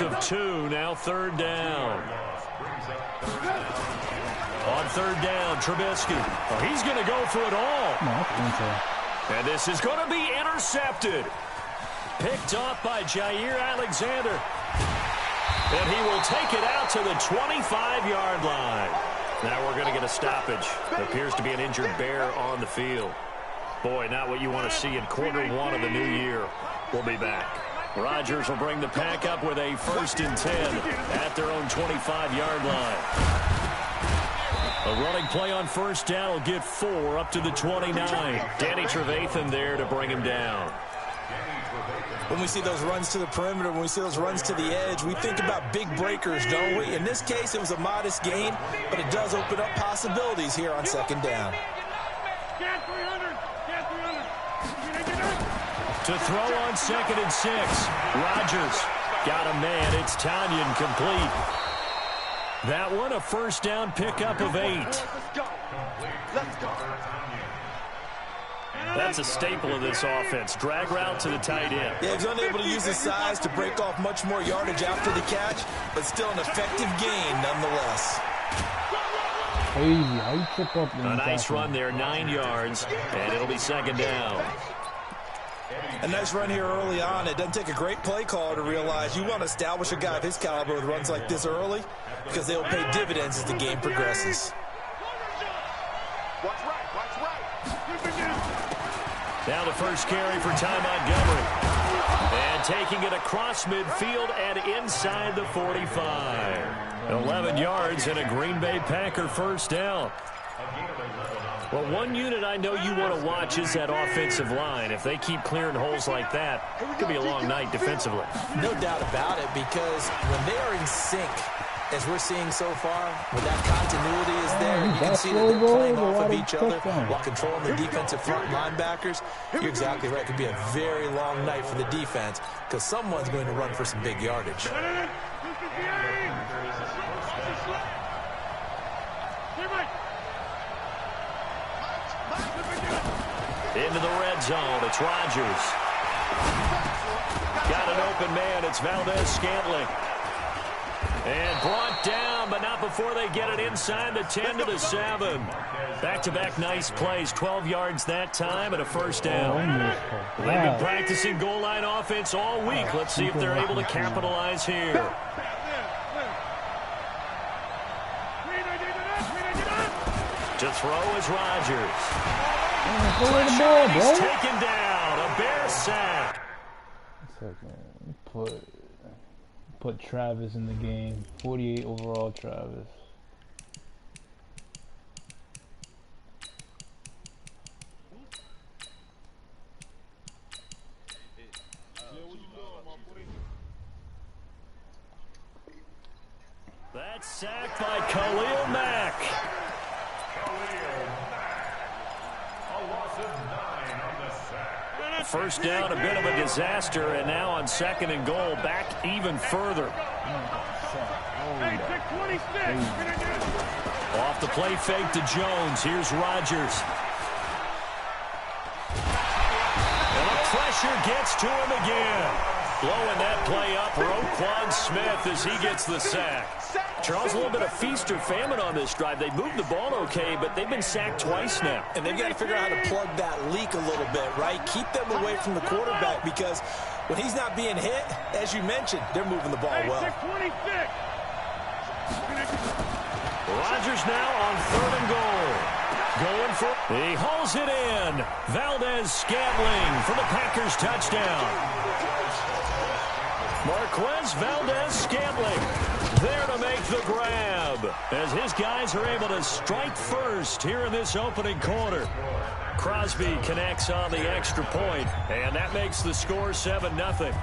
loss of 2, now third down. On third down, Trubisky. Oh, he's going to go for it all. And this is going to be intercepted. Picked off by Jair Alexander. And he will take it out to the 25-yard line. Now we're going to get a stoppage. There appears to be an injured bear on the field. Boy, not what you want to see in quarter 1 of the new year. We'll be back. Rodgers will bring the pack up with a 1st and 10 at their own 25-yard line. A running play on first down will get 4 up to the 29. Danny Trevathan there to bring him down. When we see those runs to the perimeter, when we see those runs to the edge, we think about big breakers, don't we? In this case, it was a modest gain, but it does open up possibilities here on second down. To throw on 2nd and 6. Rodgers got a man. It's Tanyan complete. That one, a first down pickup of 8. That's a staple of this offense. Drag route to the tight end. Yeah, he's unable to use his size to break off much more yardage after the catch, but still an effective gain nonetheless. A nice run there, 9 yards, and it'll be 2nd down. A nice run here early on. It doesn't take a great play caller to realize you want to establish a guy of his caliber with runs like this early because they will pay dividends as the game progresses. Now the first carry for Ty Montgomery. And taking it across midfield and inside the 45. 11 yards and a Green Bay Packer first down. Well, one unit I know you want to watch is that offensive line. If they keep clearing holes like that, it could be a long night defensively. No doubt about it, because when they are in sync, as we're seeing so far, when that continuity is there, and you can see that they're playing off of each other while controlling the defensive front linebackers, you're exactly right. It could be a very long night for the defense because someone's going to run for some big yardage. Into the red zone, it's Rodgers. Got an open man, it's Valdez-Scantling. And brought down, but not before they get it inside the 10 to the 7. Back-to-back nice plays, 12 yards that time and a first down. They've been practicing goal line offense all week. Let's see if they're able to capitalize here. To throw is Rodgers. He's taken down. A Bear sack. Put Travis in the game. 48 overall, Travis. That's sacked by Khalil Mack. First down, a bit of a disaster, and now on 2nd and goal, back even further. Off the play fake to Jones. Here's Rodgers. And the pressure gets to him again. Blowing that play up, Roquan Smith as he gets the sack. Charles, a little bit of feast or famine on this drive. They moved the ball okay, but they've been sacked twice now. And they've got to figure out how to plug that leak a little bit, right? Keep them away from the quarterback because when he's not being hit, as you mentioned, they're moving the ball well. Rodgers now on 3rd and goal. Going for it. He hauls it in. Valdez-Scantling for the Packers touchdown. Marquez Valdez-Scantling there to make the grab as his guys are able to strike first here in this opening quarter. Crosby connects on the extra point, and that makes the score 7-0.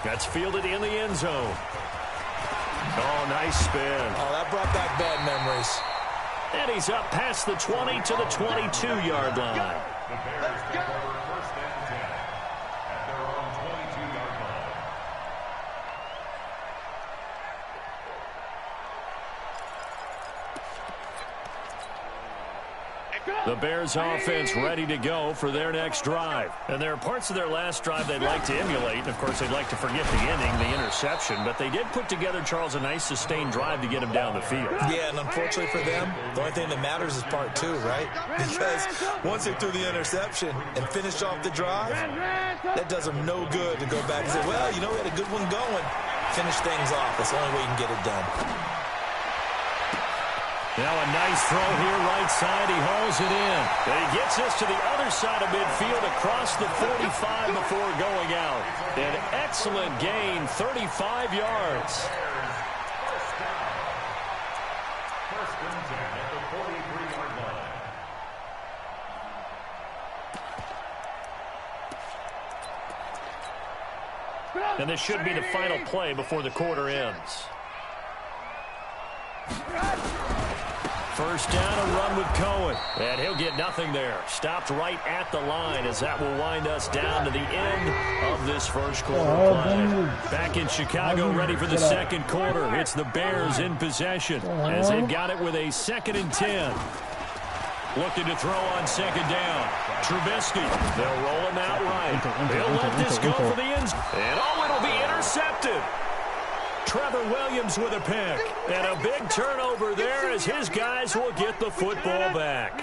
That's fielded in the end zone. Oh, nice spin. Oh, that brought back bad memories. And he's up past the 20 to the 22-yard line. The Bears offense ready to go for their next drive. And there are parts of their last drive they'd like to emulate. And, of course, they'd like to forget the ending, the interception. But they did put together, Charles, a nice sustained drive to get him down the field. Yeah, and unfortunately for them, the only thing that matters is part two, right? Because once they threw the interception and finished off the drive, that does them no good to go back and say, well, you know, we had a good one going. Finish things off. That's the only way you can get it done. Now a nice throw here, right side. He hauls it in. And he gets this to the other side of midfield across the 45 before going out. An excellent gain, 35 yards. First and 10 at the 43-yard line. And this should be the final play before the quarter ends. First down, a run with Cohen. And he'll get nothing there. Stopped right at the line as that will wind us down to the end of this first quarter play. Back in Chicago, ready for the second quarter. It's the Bears in possession as they've got it with a 2nd and 10. Looking to throw on second down. Trubisky. They'll roll him out right. They'll let this go for the end. And it'll be intercepted. Trevor Williams with a pick. And a big turnover there as his guys will get the football back.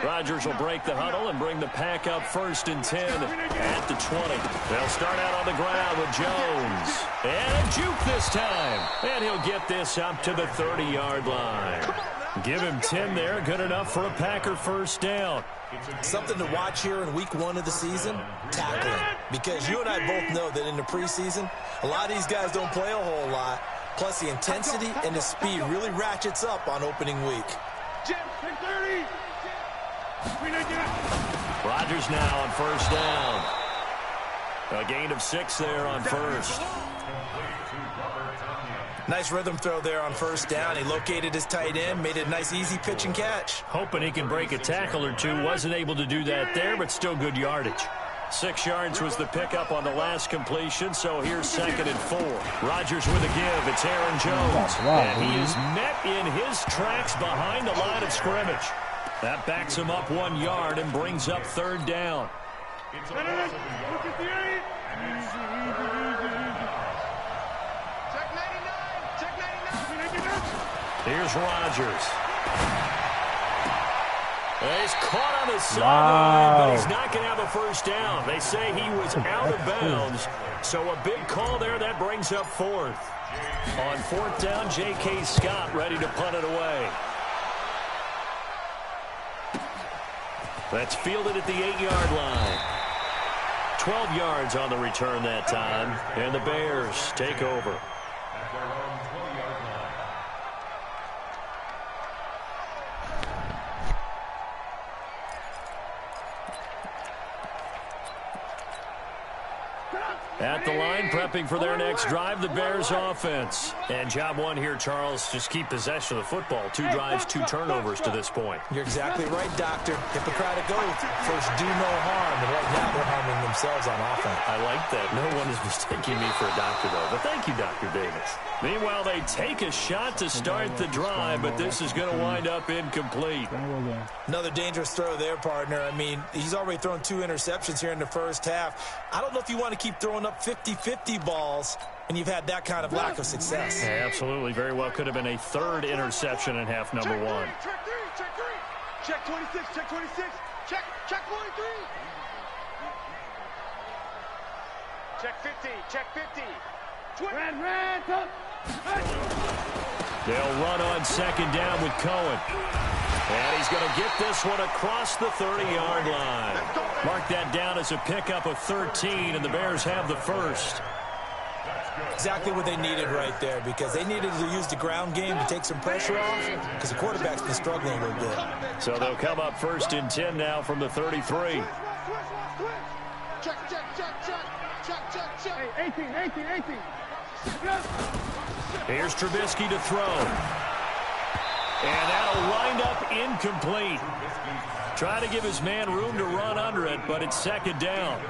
Rodgers will break the huddle and bring the pack up 1st and 10 at the 20. They'll start out on the ground with Jones. And a juke this time. And he'll get this up to the 30-yard line. Give him 10 there. Good enough for a Packer first down. Something to watch here in week 1 of the season, tackling. Because you and I both know that in the preseason, a lot of these guys don't play a whole lot. Plus, the intensity and the speed really ratchets up on opening week. Rodgers now on first down. A gain of 6 there on first. Nice rhythm throw there on first down. He located his tight end, made it a nice easy pitch and catch. Hoping he can break a tackle or two. Wasn't able to do that there, but still good yardage. 6 yards was the pickup on the last completion, so here's 2nd and 4. Rodgers with a give. It's Aaron Jones. And he is met in his tracks behind the line of scrimmage. That backs him up 1 yard and brings up 3rd down. Here's Rodgers. He's caught on the sideline, but he's not going to have a first down. They say he was out of bounds, so a big call there. That brings up 4th. On 4th down, J.K. Scott ready to punt it away. That's fielded at the 8-yard line. 12 yards on the return that time, and the Bears take over. At the line, prepping for their next drive, the Bears offense. And job 1 here, Charles, just keep possession of the football. 2 drives, 2 turnovers to this point. You're exactly right, Doctor. Hippocratic oath. First, do no harm. And right now, they're harming themselves on offense. I like that. No one is mistaking me for a doctor, though. But thank you, Dr. Davis. Meanwhile, they take a shot to start the drive, but this is going to wind up incomplete. Another dangerous throw there, partner. I mean, he's already thrown 2 interceptions here in the first half. I don't know if you want to keep throwing up 50-50 balls, and you've had that kind of lack of success. Yeah, absolutely. Very well could have been a 3rd interception in half number 1. Check 3, check 3. Check 26, check 26. Check 43. Check 50, check 50. Red, They'll run on 2nd down with Cohen. And he's going to get this one across the 30-yard line. Mark that down as a pickup of 13, and the Bears have the first. Exactly what they needed right there, because they needed to use the ground game to take some pressure off, because the quarterback's been struggling a little bit. So they'll come up 1st and 10 now from the 33. Check. Hey, 18. Here's Trubisky to throw. And that'll wind up incomplete. Try to give his man room to run under it, but it's 2nd down.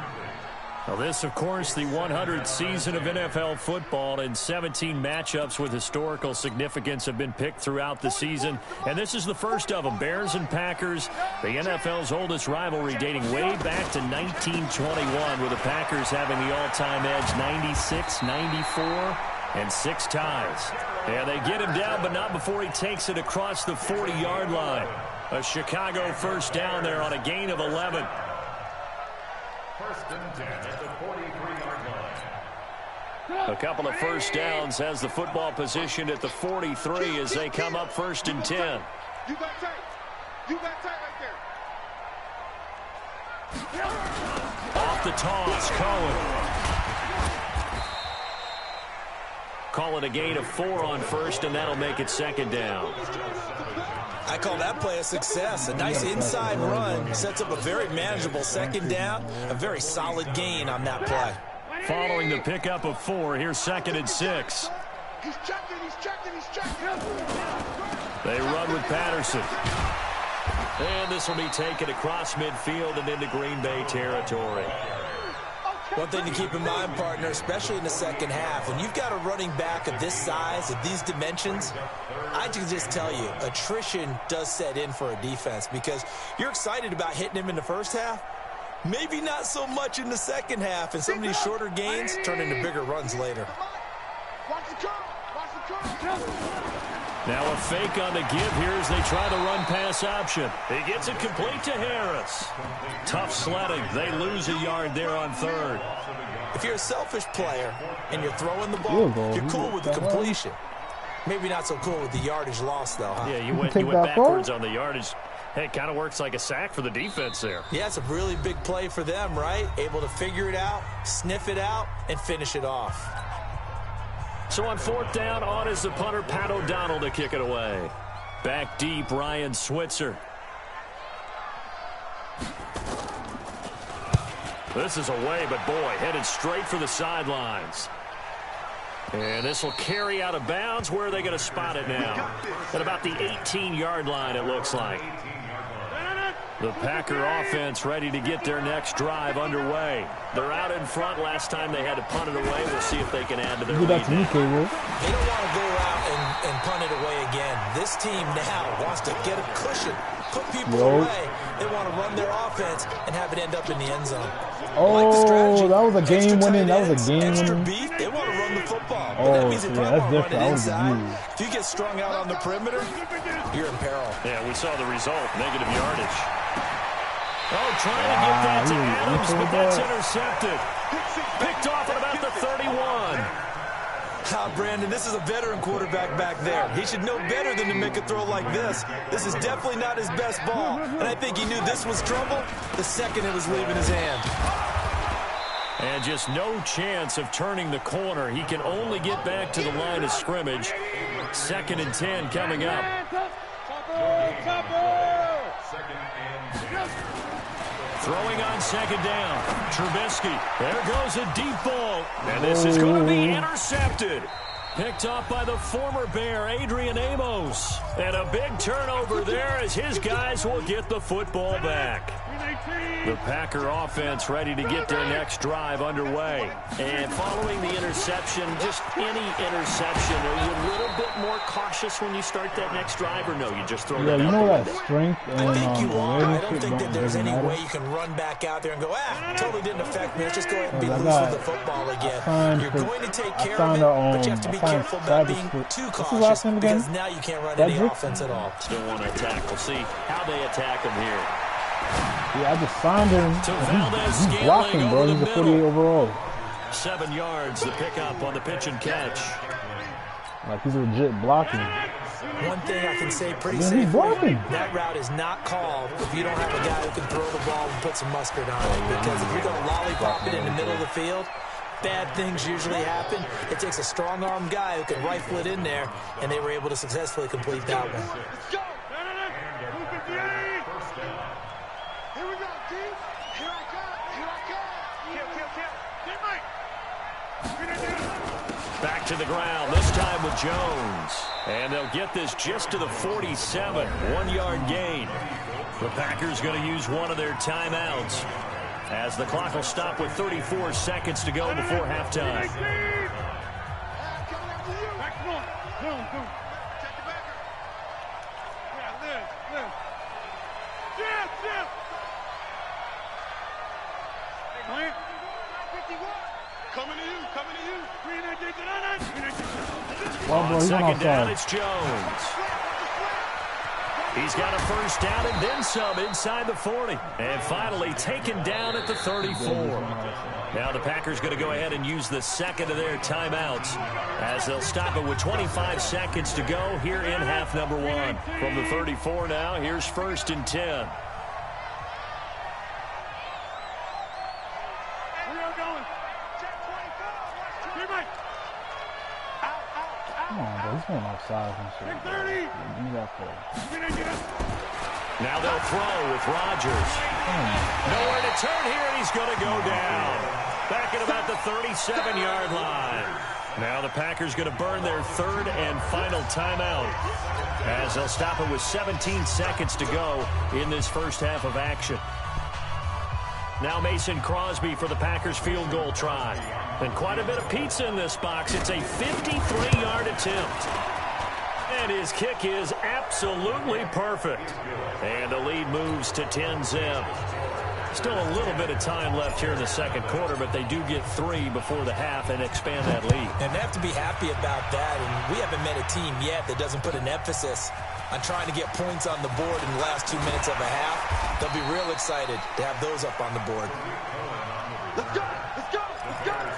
Well, this, of course, the 100th season of NFL football, and 17 matchups with historical significance have been picked throughout the season. And this is the first of them, Bears and Packers, the NFL's oldest rivalry dating way back to 1921, with the Packers having the all-time edge 96, 94, and 6 ties. Yeah, they get him down, but not before he takes it across the 40-yard line. A Chicago first down there on a gain of 11. First and 10 at the 43-yard line. A couple of first downs has the football positioned at the 43 as they come up first and 10. You got tight. You got tight right there. Off the toss, Cohen. Call it a gain of 4 on first, and that'll make it second down. I call that play a success. A nice inside run sets up a very manageable second down. A very solid gain on that play. Following the pickup of 4, here's second and 6. He's checking, he's checking, he's checking. They run with Patterson. And this will be taken across midfield and into Green Bay territory. One thing to keep in mind, partner, especially in the second half, when you've got a running back of this size, of these dimensions, I can just tell you, attrition does set in for a defense because you're excited about hitting him in the first half, maybe not so much in the second half, and some of these shorter gains turn into bigger runs later. Watch the curve. Watch the curve. Now a fake on the give here as they try the run-pass option. He gets it complete to Harris. Tough sledding. They lose a yard there on third. If you're a selfish player and you're throwing the ball, you're cool with the completion. Maybe not so cool with the yardage loss, though, huh? Yeah, you went backwards on the yardage. Hey, it kind of works like a sack for the defense there. Yeah, it's a really big play for them, right? Able to figure it out, sniff it out, and finish it off. So on fourth down, on is the punter, Pat O'Donnell, to kick it away. Back deep, Ryan Switzer. This is away, but boy, headed straight for the sidelines. And this will carry out of bounds. Where are they going to spot it now? At about the 18-yard line, it looks like. The Packer offense ready to get their next drive underway. They're out in front. Last time they had to punt it away. We'll see if they can add to their lead. They don't want to go out and punt it away again. This team now wants to get a cushion, put people away. They want to run their offense and have it end up in the end zone. Oh, that was a game-winning. Extra beat. They want to run the football. But that means they probably want to run it inside. If you get strung out on the perimeter, you're in peril. Yeah, we saw the result. Negative yardage. Oh, trying to get that to Adams, but that's intercepted. Picked off at about the 31. Brandon, this is a veteran quarterback back there. He should know better than to make a throw like this. This is definitely not his best ball, and I think he knew this was trouble the second it was leaving his hand. And just no chance of turning the corner. He can only get back to the line of scrimmage. Second and 10 coming up. Throwing on second down. Trubisky. There goes a deep ball. And this is going to be intercepted. Picked off by the former Bear, Adrian Amos. And a big turnover there as his guys will get the football back. The Packer offense ready to get their next drive underway. And following the interception, just any interception, are you a little bit more cautious when you start that next drive, or no, you just throw that out? You know that strength and I think you are. I don't think that there's any way you can run back out there and go, totally didn't affect me. Let's just go ahead and be loose with the football again. You're going to take care of it, but you have to be careful about being too cautious because now you can't run any offense at all. Still want to attack. We'll see how they attack him here. Yeah, I just signed him. He's blocking, bro. He's a 48 overall. 7 yards, the pickup on the pitch and catch. Like, he's legit blocking. One thing I can say pretty safely, that route is not called if you don't have a guy who can throw the ball and put some mustard on it. Because if you're going to lollipop it in the middle of the field, bad things usually happen. It takes a strong-armed guy who can rifle it in there, and they were able to successfully complete that one. Back to the ground, this time with Jones. And they'll get this just to the 47, 1-yard gain. The Packers going to use one of their timeouts. as the clock will stop with 34 seconds to go before halftime. On second down, it's Jones. He's got a first down and then some inside the 40. And finally taken down at the 34. Now the Packers going to go ahead and use the second of their timeouts as they'll stop it with 25 seconds to go here in half number 1. From the 34 now, here's 1st and 10. Come on, bro. He's going outside and shit. Give me that play. Now they'll throw with Rodgers. Nowhere to turn here, and he's going to go down. Back at about the 37-yard line. Now the Packers going to burn their 3rd and final timeout as they'll stop it with 17 seconds to go in this first half of action. Now Mason Crosby for the Packers field goal try. And quite a bit of pizza in this box. It's a 53-yard attempt. And his kick is absolutely perfect. And the lead moves to 10-zip. Still a little bit of time left here in the second quarter, but they do get 3 before the half and expand that lead. And they have to be happy about that. And we haven't met a team yet that doesn't put an emphasis on trying to get points on the board in the last 2 minutes of a half. They'll be real excited to have those up on the board. Let's go! Let's go! Let's go!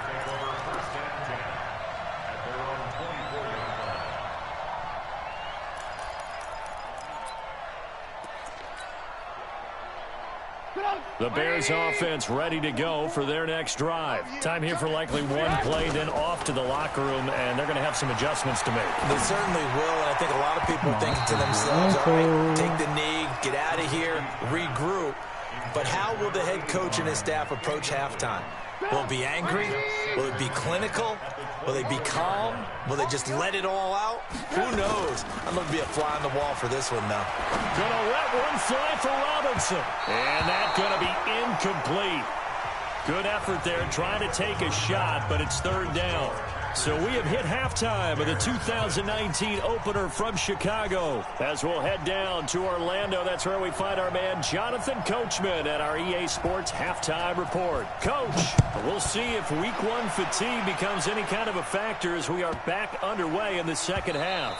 The Bears offense ready to go for their next drive. Time here for likely one play, then off to the locker room, and they're going to have some adjustments to make. They certainly will, and I think a lot of people are thinking to themselves, all right, take the knee, get out of here, regroup. But how will the head coach and his staff approach halftime? Will it be angry? Will it be clinical? Will they be calm? Will they just let it all out? Who knows? I'm going to be a fly on the wall for this one, though. Gonna let one fly for Robinson. And that's going to be incomplete. Good effort there trying to take a shot, but it's 3rd down. So we have hit halftime of the 2019 opener from Chicago. As we'll head down to Orlando, that's where we find our man Jonathan Coachman at our EA Sports Halftime Report. Coach, we'll see if Week 1 fatigue becomes any kind of a factor as we are back underway in the second half.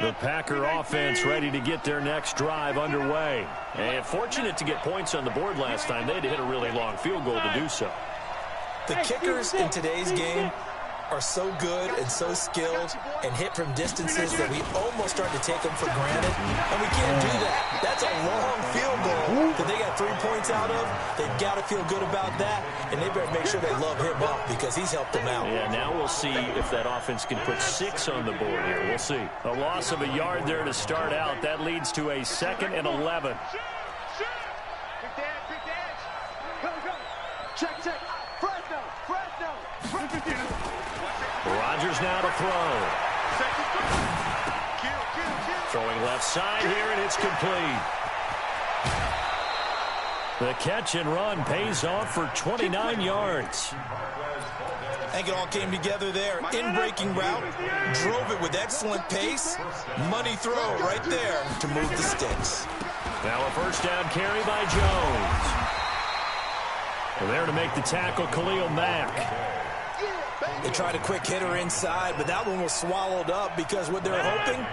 The Packer offense ready to get their next drive underway. And fortunate to get points on the board last time. They had to hit a really long field goal to do so. The kickers in today's game are so good and so skilled and hit from distances that we almost start to take them for granted. And we can't do that. That's a long field goal that they got 3 points out of. They've got to feel good about that. And they better make sure they love him up because he's helped them out. Yeah, now we'll see if that offense can put 6 on the board here. We'll see. A loss of a yard there to start out. That leads to a 2nd and 11. Check. Fresno. Rodgers now to throw. Throwing left side here, and it's complete. The catch and run pays off for 29 yards. I think it all came together there. In-breaking route, drove it with excellent pace. Money throw right there to move the sticks. Now a first down carry by Jones. There to make the tackle, Khalil Mack. They tried a quick hitter inside, but that one was swallowed up because what they're hoping,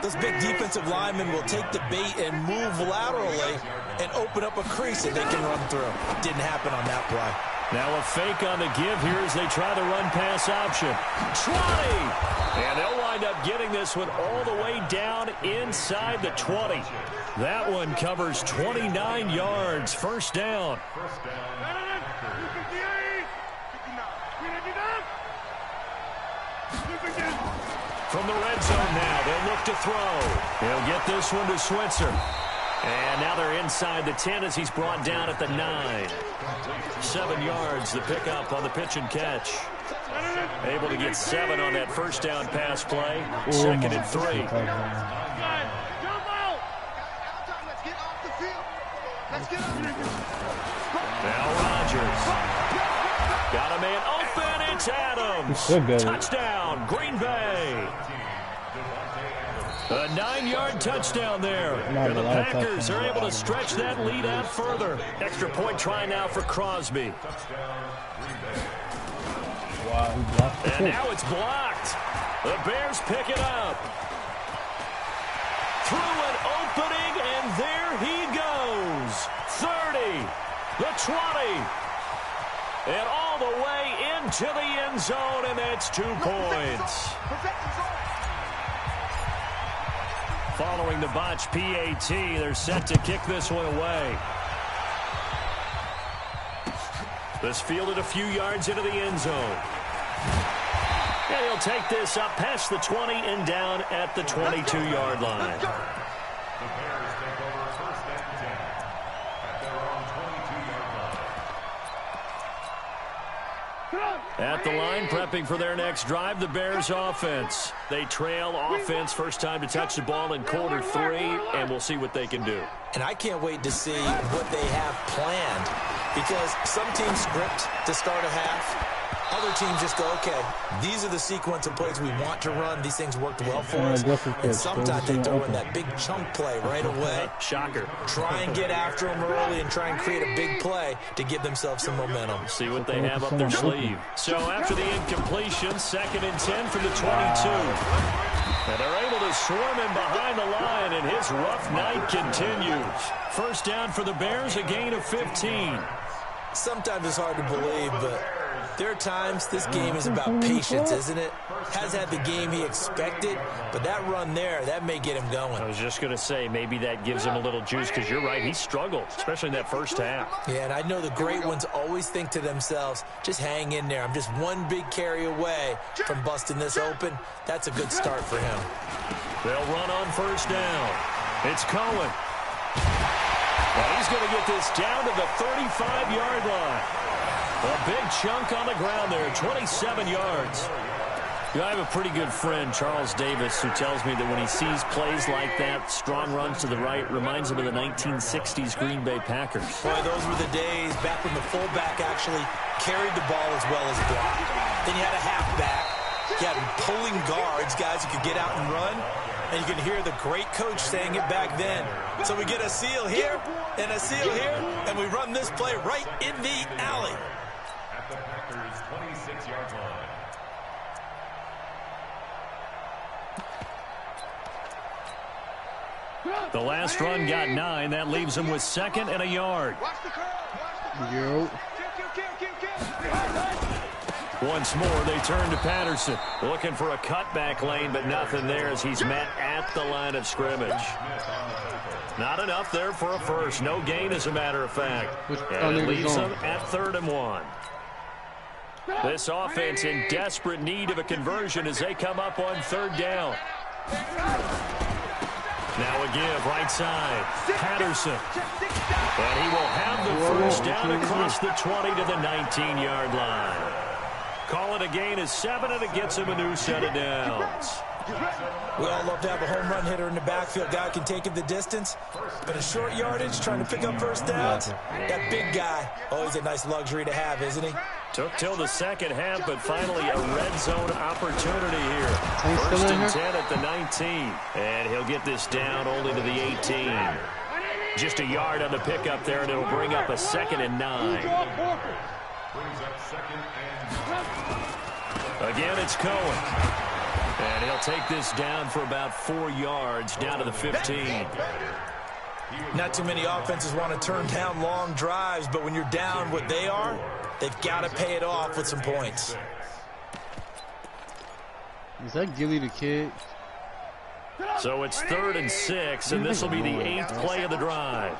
those big defensive linemen will take the bait and move laterally and open up a crease that they can run through. Didn't happen on that play. Now a fake on the give here as they try the run-pass option. 20! And they'll wind up getting this one all the way down inside the 20. That one covers 29 yards. First down. From the red zone now, they'll look to throw. They'll get this one to Switzer. And now they're inside the 10 as he's brought down at the 9. 7 yards, the pickup on the pitch and catch. Able to get 7 on that first down pass play. Second and 3. Now Rodgers. Got a man open. It's Adams. Touchdown, Green Bay. A 9-yard touchdown there. And the Packers are able to stretch that lead out further. Extra point try now for Crosby. Wow, he blocked and now it's blocked. The Bears pick it up. Through an opening, and there he goes. 30, the 20, and all the way into the end zone, and that's 2 points. Following the botch PAT, they're set to kick this one away. This fielded a few yards into the end zone. And he'll take this up past the 20 and down at the 22-yard line. The Bears take over first and 10 at their own 22-yard line. At the line, prepping for their next drive, the Bears offense. They trail offense, first time to touch the ball in quarter 3, and we'll see what they can do. And I can't wait to see what they have planned, because some teams script to start a half. Other teams just go, okay, these are the sequence of plays we want to run. These things worked well for us. And sometimes they throw in that big chunk play right away. Shocker. Try and get after them early and try and create a big play to give themselves some momentum. See what they have up their sleeve. So after the incompletion, second and 10 from the 22. And they're able to swarm him behind the line, and his rough night continues. First down for the Bears, a gain of 15. Sometimes it's hard to believe, but there are times this game is about patience, isn't it? Has had the game he expected, but that run there, that may get him going. I was just going to say, maybe that gives him a little juice, because you're right, he struggled, especially in that first half. Yeah, and I know the great ones always think to themselves, just hang in there. I'm just one big carry away from busting this open. That's a good start for him. They'll run on first down. It's Cohen. And he's going to get this down to the 35-yard line. A big chunk on the ground there, 27 yards. You know, I have a pretty good friend, Charles Davis, who tells me that when he sees plays like that, strong runs to the right, reminds him of the 1960s Green Bay Packers. Boy, those were the days back when the fullback actually carried the ball as well as blocked. Then you had a halfback. You had pulling guards, guys who could get out and run. And you can hear the great coach saying it back then. So we get a seal here and a seal here, and we run this play right in the alley. At the Packers' 26-yard line. The last run got 9. That leaves him with second and a yard. Yo. Once more, they turn to Patterson. Looking for a cutback lane, but nothing there as he's met at the line of scrimmage. Not enough there for a first. No gain, as a matter of fact. And it leaves them at 3rd and 1. This offense in desperate need of a conversion as they come up on 3rd down. Now a give, right side. Patterson. And he will have the first down across the 20 to the 19-yard line. Call it a gain of 7, and it gets him a new set of downs. We all love to have a home run hitter in the backfield. Guy can take it the distance, but a short yardage trying to pick up first downs. That big guy, always a nice luxury to have, isn't he? Took till the second half, but finally a red zone opportunity here. First and 10 at the 19. And he'll get this down only to the 18. Just a yard on the pickup there, and it'll bring up a 2nd and 9. Brings up 2nd and 9. Again, it's Cohen. And he'll take this down for about 4 yards, down to the 15. Not too many offenses want to turn down long drives, but when you're down what they are, they've got to pay it off with some points. Is that Gilly the Kid? So it's 3rd and 6, and this will be the 8th play of the drive.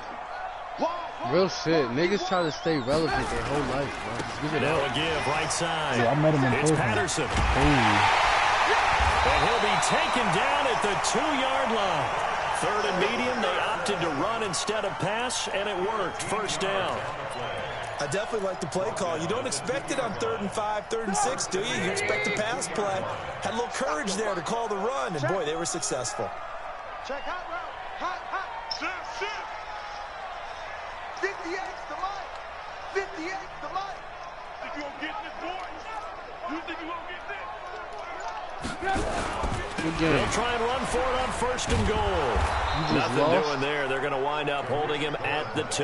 Real shit. Niggas try to stay relevant their whole life, bro. Just give it Now up. a give, right side. Yeah, I met him in It's person. Patterson. Hey. And he'll be taken down at the 2-yard line. 3rd and medium, they opt opted to run instead of pass, and it worked. First down. I definitely like the play call. You don't expect it on 3rd and 5, 3rd and 6, do you? You expect a pass play. Had a little courage there to call the run, and boy, they were successful. Check hot route. Hot. Shift. 58's the mic. 58's the mic. Think you gonna get this, boys? You think you gonna get this? They'll try and run for it on 1st and goal. Nothing doing there. They're going to wind up holding him at the 2.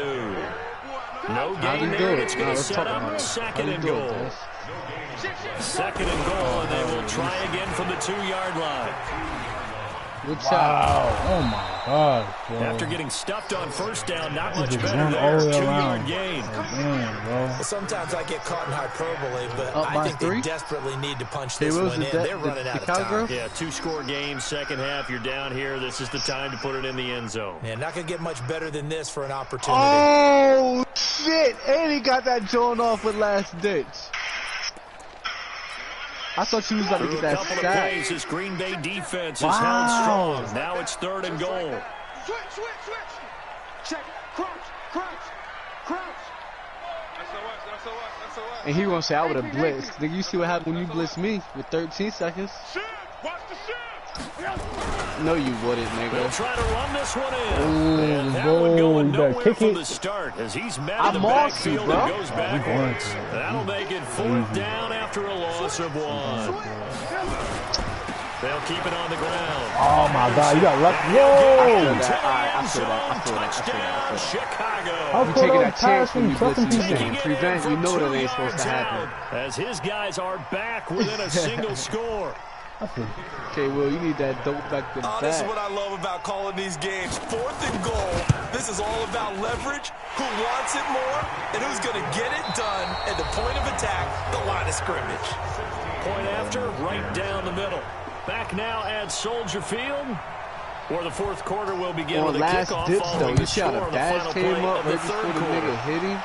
No gain there. It's going to set up 2nd and goal. 2nd and goal, and they will try again from the 2-yard line. Wow. Oh, my God, bro. After getting stuffed on 1st down, not much better there. 2-yard gain. Well, sometimes I get caught in hyperbole, but I think they desperately need to punch this one in. They're running out of time. Yeah, 2-score game, 2nd half. You're down here. This is the time to put it in the end zone. Yeah, not going to get much better than this for an opportunity. Oh, shit. And he got that drawn off with last ditch. I thought she was about to get that sack. Plays, this Green Bay defense is held strong. Now it's 3rd and goal. Switch. Check. Crouch. SOS. and he gonna say I would have blitzed. Nigga, you see what happened when you blitzed me with 13 seconds? Watch the shift. No, you wouldn't, nigga. They'll try to run this one in. Ooh, and that one going nowhere kick from it. the start as he's met in the backfield and goes backwards. That'll make it 4th down after a loss of 1. They'll keep it on the ground. Oh my God, you got lucky. Whoa! I feel that. Touchdown, Chicago. You taking that chance when you blitz and prevent, you know that ain't supposed to happen. As his guys are back within a single score. Okay, Will, you need that dope back to back. This is what I love about calling these games. 4th and goal. This is all about leverage, who wants it more, and who's going to get it done at the point of attack, the line of scrimmage. Point after, right down the middle. Back now at Soldier Field, where the 4th quarter will begin with a kickoff following the score on the final play of the 3rd quarter. Nigga hit him.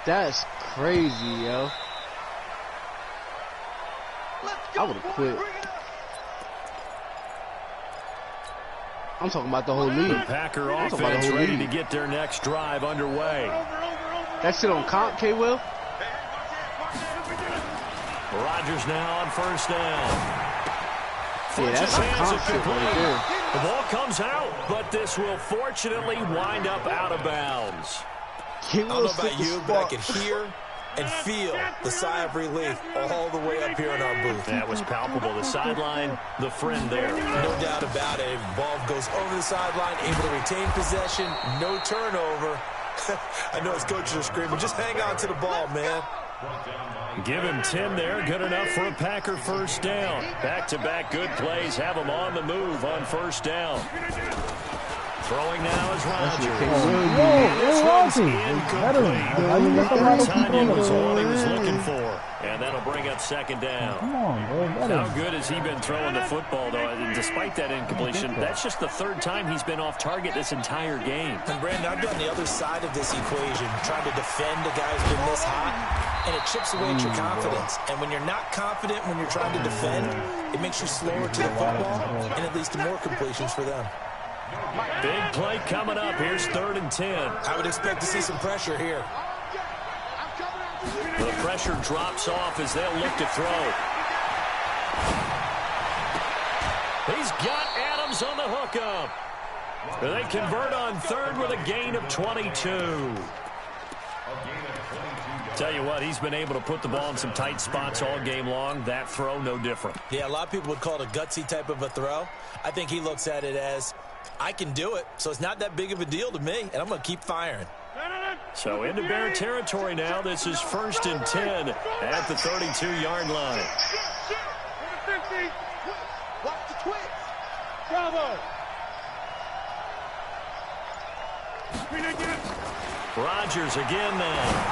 That's crazy, yo. I would have quit. I'm talking about the whole league. The Packer offense ready to get their next drive underway. That shit on comp, K-Will? Rodgers now on 1st down. Yeah, that's a comp shit right there. The ball comes out, but this will fortunately wind up out of bounds. I don't know about you, but I could hear and feel the sigh of relief all the way up here in our booth. That was palpable. The sideline, the friend there. No doubt about it. Ball goes over the sideline, able to retain possession, no turnover. I know his coaches are screaming, just hang on to the ball, man. Give him 10 there. Good enough for a Packer 1st down. Back-to-back good plays have him on the move on 1st down. Throwing now is Rodgers. This one's incomplete. Tanya was what he was looking for. And that'll bring up 2nd down. Come on, bro. How good has he been throwing the football, though? Despite that incompletion, that's just the 3rd time he's been off target this entire game. And, Brandon, I've been on the other side of this equation, trying to defend a guy who's been this hot, and it chips away at your confidence. And when you're not confident when you're trying to defend, it makes you slower to the football, and it leads to more completions for them. Big play coming up. Here's 3rd and 10. I would expect to see some pressure here. The pressure drops off as they'll look to throw. He's got Adams on the hookup. They convert on 3rd with a gain of 22. Tell you what, he's been able to put the ball in some tight spots all game long. That throw, no different. Yeah, a lot of people would call it a gutsy type of a throw. I think he looks at it as, I can do it, so it's not that big of a deal to me, and I'm going to keep firing. So into Bear territory now. This is 1st and 10 at the 32-yard line. Watch the twitch. Bravo. Rodgers again now.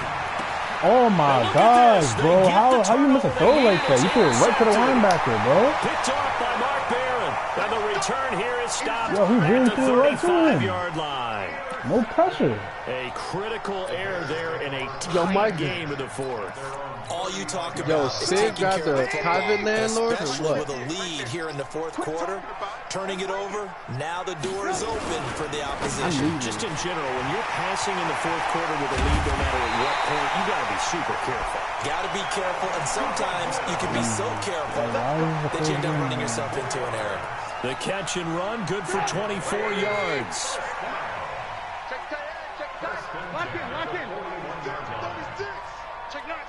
Oh my gosh, bro. How you miss a throw like that? You threw it right to the linebacker, bro. Picked off by Mark Barron. And the return here is stopped Yo, he really at the threw it right to him. 35-yard line. No pressure. A critical error there in a tight game of the 4th. All you talk about Yo, is Sid taking got care of the the football, private landlord or especially what? with a lead here in the fourth quarter. Turning it over, now the door is open for the opposition. Just in general, when you're passing in the fourth quarter with a lead, no matter at what point, you got to be super careful. Got to be careful, and sometimes you can be so careful that you end up running yourself into an error. The catch and run, good for 24 yards. Lock in. 36. Check nine.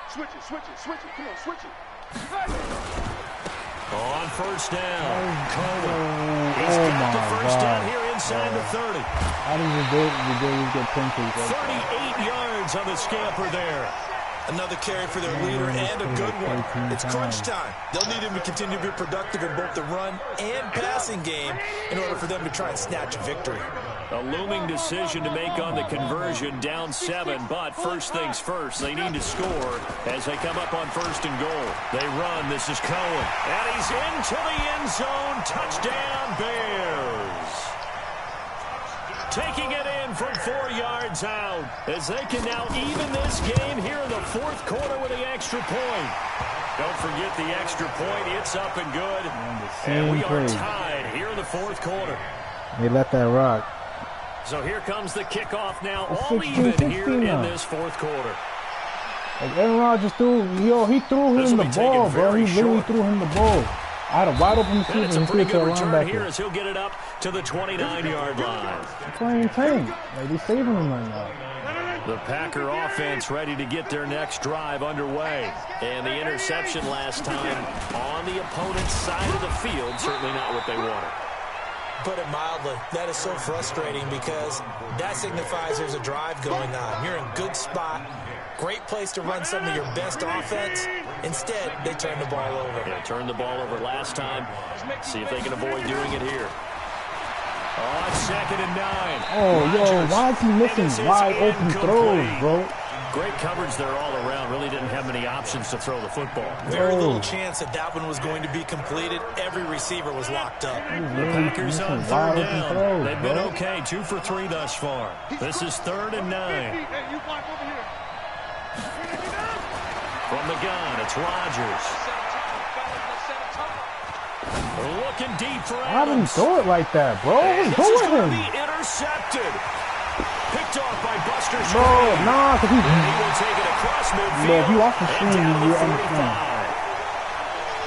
Switch it. Come on, switch it. On first down, Cohen. He's got the first down here inside the 30. How does he get pinned? 38 yards on the scamper there. Another carry for their leader and a good one. It's crunch time. They'll need him to continue to be productive in both the run and passing game in order for them to try and snatch a victory. A looming decision to make on the conversion, down 7, but first things first, they need to score as they come up on first and goal. They run, this is Cohen, and he's into the end zone, touchdown Bears. Taking it in from 4 yards out as they can now even this game here in the fourth quarter with the extra point. Don't forget the extra point, it's up and good, and we are tied here in the fourth quarter. They let that rock. So here comes the kickoff now, all even here in this fourth quarter. Like Aaron Rodgers he threw him the ball, bro. He literally threw him the ball. I had a wide open receiver. It's a pretty good return here as he'll get it up to the 29-yard line. Playing tank. Like, he's saving him right now. The Packer offense ready to get their next drive underway. And the interception last time on the opponent's side of the field, certainly not what they wanted. Put it mildly, that is so frustrating because that signifies there's a drive going on. You're in good spot, great place to run some of your best offense. Instead, they turn the ball over. Yeah, turned the ball over last time. See if they can avoid doing it here. On 2nd and 9. Oh, yo, why is he missing wide open throws, bro? Great coverage there all around. Really didn't have many options to throw the football. Very little chance that one was going to be completed. Every receiver was locked up. The Packers on 3rd down. They've been okay, 2 for 3 thus far. This is 3rd and 9. From the gun, it's Rodgers. Looking deep for Adams. I didn't throw it like that, bro. And What's this is going going on? to be intercepted. Picked off by Buster Bro, Screen. nah, because And he will take it across midfield. Look, you watch the and screen, down to you the understand.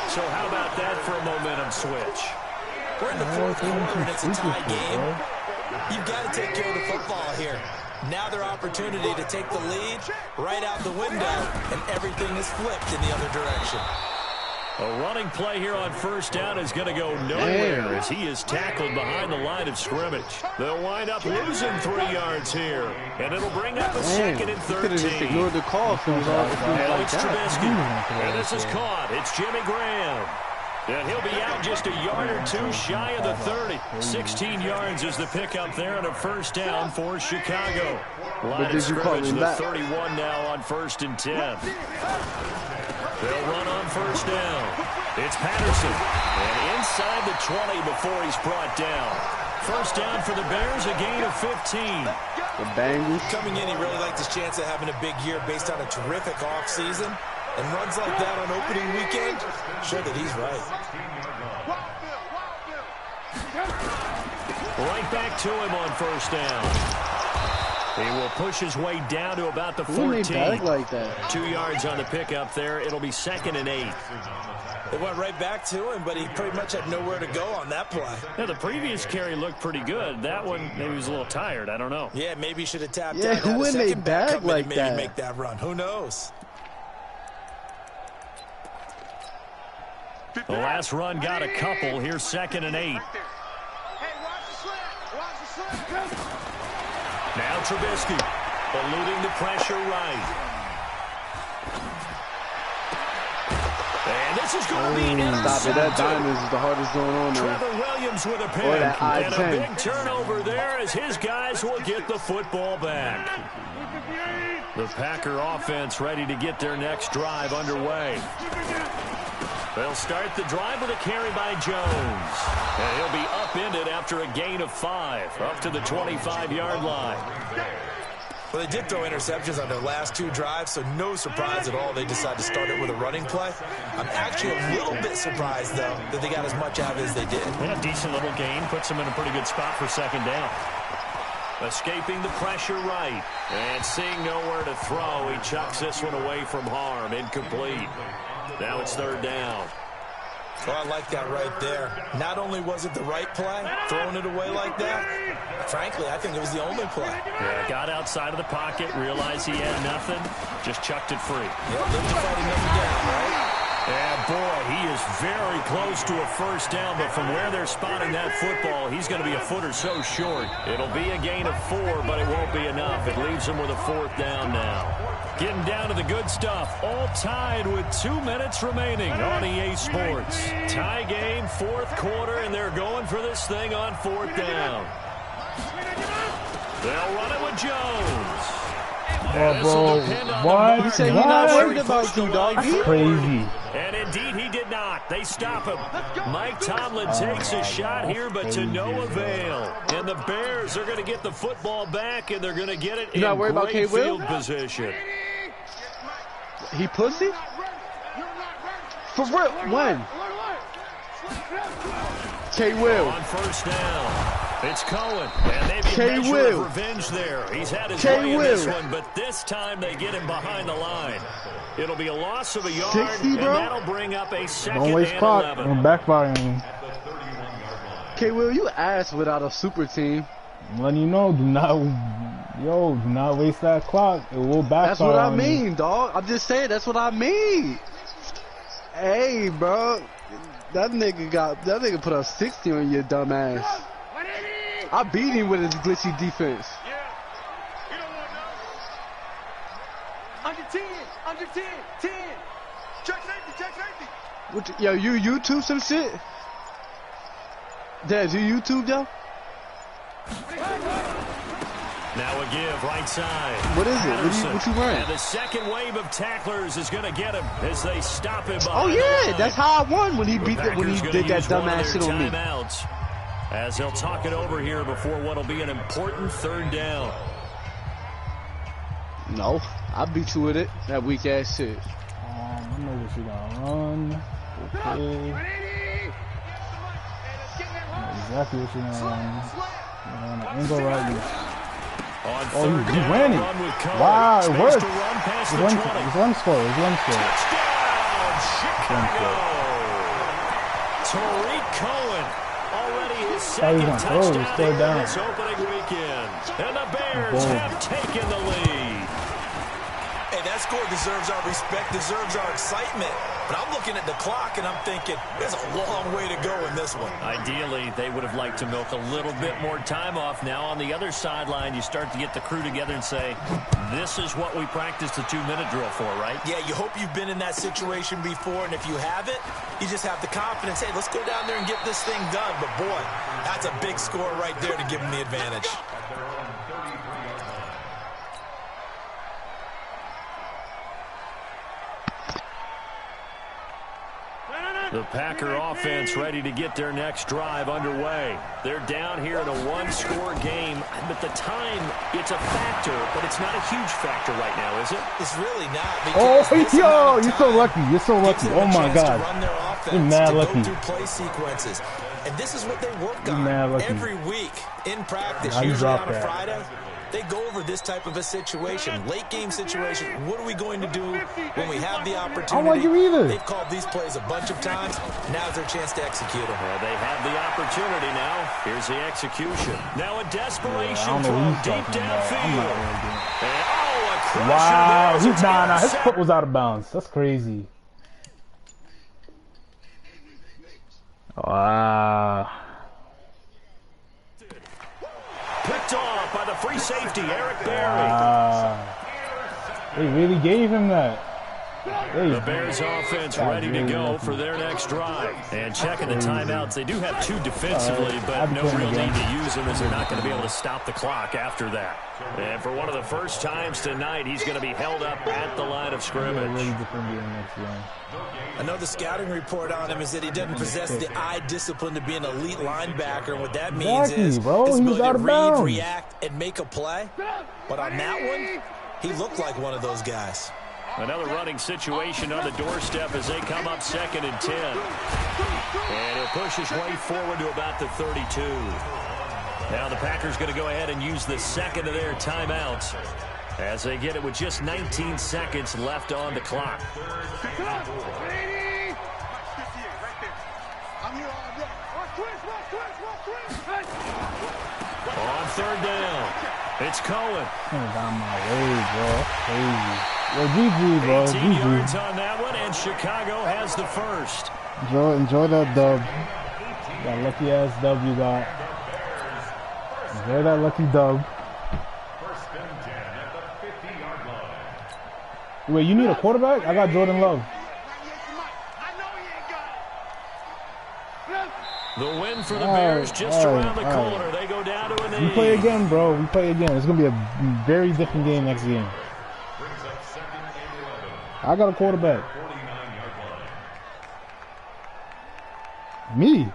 45. So how about that for a momentum switch? We're in the fourth quarter and it's a tie game. You've got to take care of the football here. Now their opportunity to take the lead right out the window, and everything is flipped in the other direction. A running play here on first down is going to go nowhere as he is tackled behind the line of scrimmage. They'll wind up losing 3 yards here, and it'll bring up a 2nd and 13. Could have just ignored the call if it was all And like it's that. Trubisky, and this is caught. It's Jimmy Graham. And he'll be out just a yard or 2 shy of the 30. 16 yards is the pickup there and a first down for Chicago. Line of scrimmage, the 31 now on 1st and 10. They'll run on first down. It's Patterson. And inside the 20 before he's brought down. First down for the Bears, a gain of 15. The Bengals. Coming in, he really liked his chance of having a big year based on a terrific offseason. And runs like that on opening weekend, show that he's right. Right back to him on first down. He will push his way down to about the 14. Like that. 2 yards on the pickup there. It'll be 2nd and 8. It went right back to him, but he pretty much had nowhere to go on that play. Now, the previous carry looked pretty good. That one, maybe he was a little tired. I don't know. Yeah, maybe he should have tapped Yeah, out. who wouldn't they bag like maybe that? make that run. Who knows? The last run got a couple. Here's 2nd and 8. Now Trubisky eluding the pressure right. And this is going to be intercepted. Stop it. That diamond is the hardest going on there. Trevor Williams with a pick. And a big turnover there as his guys will get the football back. The Packer offense ready to get their next drive underway. They'll start the drive with a carry by Jones. And he'll be upended after a gain of 5, up to the 25-yard line. Well, they did throw interceptions on their last 2 drives, so no surprise at all they decided to start it with a running play. I'm actually a little bit surprised, though, that they got as much out of it as they did. And a decent little gain puts them in a pretty good spot for second down. Escaping the pressure right. And seeing nowhere to throw, he chucks this one away from harm. Incomplete. Now it's third down. Well, I like that right there. Not only was it the right play, throwing it away like that, frankly, I think it was the only play. Yeah, got outside of the pocket, realized he had nothing, just chucked it free. Yeah, live to fight another down, right? And boy, he is very close to a first down, but from where they're spotting that football, he's going to be a foot or so short. It'll be a gain of 4, but it won't be enough. It leaves him with a fourth down now. Getting down to the good stuff, all tied with 2 minutes remaining on EA Sports. Tie game, fourth quarter, and they're going for this thing on fourth down. They'll run it with Jones. Oh, bro, what? You say he's not worried about you, dog. That's crazy. And indeed, he did not. They stop him. Mike Tomlin takes a shot here, but to no avail. And the Bears are going to get the football back, and they're going to get it in great field position. He pussy? For real? When? K-Will. On first down. It's Cohen, and maybe a measure of revenge there. He's had his way in this one, but this time they get him behind the line. It'll be a loss of a yard, 60, and bro? that'll bring up a second Don't waste and clock. 11. Don't backfire him. K-Will, you ass without a super team. I'm letting you know, do not waste that clock. It will backfire. That's what I mean, dog. I'm just saying, that's what I mean. Hey, bro. That nigga put up 60 on your dumb ass. I beat him with his glitchy defense. Yeah. You don't want to know. Under 10. 10. Check safety. Yo, you YouTube some shit? Dad, you YouTube, though? Now a give, right side. What is it? What you wearing? And the second wave of tacklers is going to get him as they stop him. Oh yeah, that's how I won when he did that dumbass shit on me. As they'll talk it over here before what'll be an important third down. No, I beat you with it. That weak ass shit. I know what you're gonna run. Okay. I know exactly what you're gonna run. You're gonna angle right. Oh, he ran it. Wow, it worked. It's one score. Tariq Cohen, already his second touchdown in this opening weekend. And the Bears have taken the lead. Hey, that score deserves our respect, deserves our excitement. But I'm looking at the clock and I'm thinking, there's a long way to go in this one. Ideally, they would have liked to milk a little bit more time off. Now on the other sideline, you start to get the crew together and say, this is what we practiced the 2-minute drill for, right? Yeah, you hope you've been in that situation before, and if you haven't, you just have the confidence, hey, let's go down there and get this thing done. But boy, that's a big score right there to give them the advantage. The Packer offense ready to get their next drive underway. They're down here in a one-score game. But the time, it's a factor, but it's not a huge factor right now, is it? It's really not. Oh, you're so lucky. You're so lucky. Oh, my God. You're mad lucky. Play sequences. And this is what they work on every week in practice, usually on a Friday. They go over this type of a situation, late game situation. What are we going to do when we have the opportunity? I don't like you either. They've called these plays a bunch of times. Now's their chance to execute them. Well, they have the opportunity now. Here's the execution. Now a desperation throw deep downfield. Wow, his foot was out of bounds. That's crazy. Wow. Picked off by the free safety, Eric Berry. They really gave him that. The Bears offense ready to go for their next drive. And checking the timeouts, they do have 2 defensively, but no real need to use them as they're not going to be able to stop the clock after that. And for one of the first times tonight, he's going to be held up at the line of scrimmage. I know the scouting report on him is that he doesn't possess the eye discipline to be an elite linebacker. And what that means is his ability to read, react, and make a play. But on that one, he looked like one of those guys. Another running situation on the doorstep as they come up 2nd and 10. And he'll push his way forward to about the 32. Now the Packers going to go ahead and use the second of their timeouts as they get it with just 19 seconds left on the clock. On 3rd down, it's Cohen. Down my way, bro. Crazy. Yo, GG, bro. 18 yards on that one, and Chicago has the first. Enjoy that dub. That lucky ass dub you got. Enjoy that lucky dub. Wait, you need a quarterback? I got Jordan Love. The win for the Bears just around the corner. They go down to a knee. We play again, bro. We play again. It's going to be a very different game next game. I got a quarterback. Me.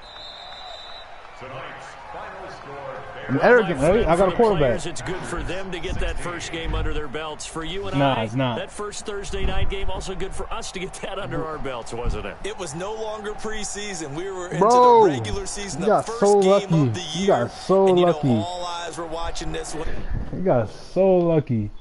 I'm arrogant, right? I got a quarterback. It's good for them to get that first game under their belts. For you and I, it's not. That first Thursday night game also good for us to get that under our belts, wasn't it? It was no longer preseason. We were into the regular season. You got so lucky. You got so lucky. All eyes were watching this one. You got so lucky.